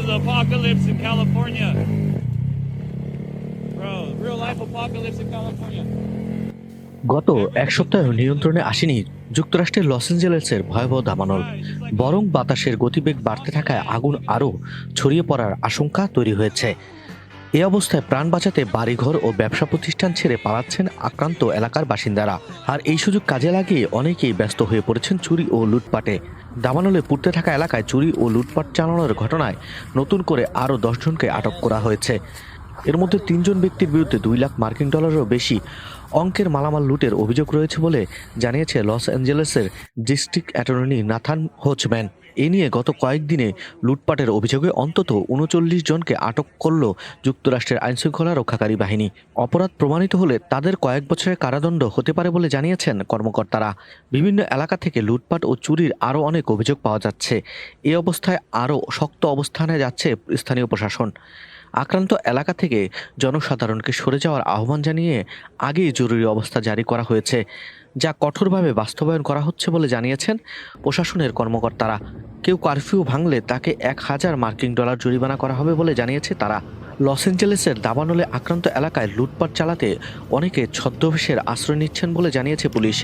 the apocalypse in California. Bro, real life apocalypse in California. গত এক সপ্তাহ নিয়ন্ত্রণে আসেনি যুক্তরাষ্ট্রের লস অ্যাঞ্জেলেসের ভয়াবহ দাবানল। বরং বাতাসের গতিবেগ বাড়তে থাকায় আগুন আরও ছড়িয়ে পড়ার আশঙ্কা তৈরি হয়েছে। এ অবস্থায় প্রাণ বাঁচাতে বাড়িঘর ও ব্যবসা প্রতিষ্ঠান ছেড়ে পালাচ্ছেন আক্রান্ত এলাকার বাসিন্দারা। আর এই সুযোগ কাজে লাগিয়ে অনেকেই ব্যস্ত হয়ে পড়েছেন চুরি ও লুটপাটে। দাবানলে পুড়তে থাকা এলাকায় চুরি ও লুটপাট চালানোর ঘটনায় নতুন করে আরও 10 জনকে আটক করা হয়েছে। এর মধ্যে 3 জন ব্যক্তির বিরুদ্ধে 2 লাখ মার্কিন ডলারেরও বেশি অঙ্কের মালামাল লুটের অভিযোগ রয়েছে বলে জানিয়েছে লস অ্যাঞ্জেলেসের ডিস্ট্রিক্ট অ্যাটর্নি নাথান হোচম্যান। এ নিয়ে গত কয়েকদিনে লুটপাটের অভিযোগে অন্তত 39 জনকে আটক করল যুক্তরাষ্ট্রের আইনশৃঙ্খলা রক্ষাকারী বাহিনী। অপরাধ প্রমাণিত হলে তাদের কয়েক বছরের কারাদণ্ড হতে পারে বলে জানিয়েছেন কর্মকর্তারা। বিভিন্ন এলাকা থেকে লুটপাট ও চুরির আরও অনেক অভিযোগ পাওয়া যাচ্ছে। এ অবস্থায় আরও শক্ত অবস্থানে যাচ্ছে স্থানীয় প্রশাসন। আক্রান্ত এলাকা থেকে জনসাধারণকে সরে যাওয়ার আহ্বান জানিয়ে আগেই জরুরি অবস্থা জারি করা হয়েছে, যা কঠোরভাবে বাস্তবায়ন করা হচ্ছে বলে জানিয়েছেন প্রশাসনের কর্মকর্তারা। কেউ কারফিউ ভাঙলে তাকে 1000 মার্কিন ডলার জরিমানা করা হবে বলে জানিয়েছে তারা। লস অ্যাঞ্জেলেসের দাবানলে আক্রান্ত এলাকায় লুটপাট চালাতে অনেকে ছদ্মবেশের আশ্রয় নিচ্ছেন বলে জানিয়েছে পুলিশ।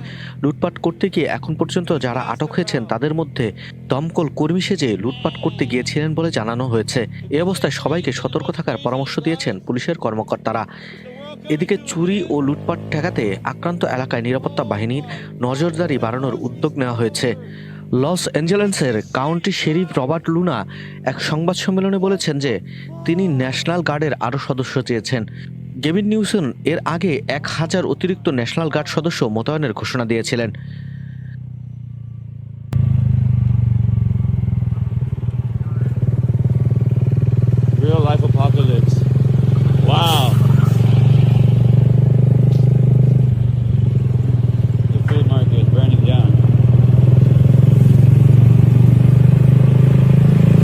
লুটপাট করতে গিয়ে এখন পর্যন্ত যারা আটক হয়েছেন তাদের মধ্যে দমকল কর্মী সেজে লুটপাট করতে গিয়েছিলেন বলে জানানো হয়েছে। এ অবস্থায় সবাইকে সতর্ক থাকার পরামর্শ দিয়েছেন পুলিশের কর্মকর্তারা। এদিকে চুরি ও লুটপাট ঠেকাতে আক্রান্ত এলাকায় নিরাপত্তা বাহিনীর নজরদারি বাড়ানোর উদ্যোগ নেওয়া হয়েছে। লস অ্যাঞ্জেলেসের কাউন্টি শেরিফ রবার্ট লুনা এক সংবাদ সম্মেলনে বলেছেন যে তিনি ন্যাশনাল গার্ডের আরও সদস্য চেয়েছেন। গেভিন নিউসন এর আগে 1000 অতিরিক্ত ন্যাশনাল গার্ড সদস্য মোতায়েনের ঘোষণা দিয়েছিলেন।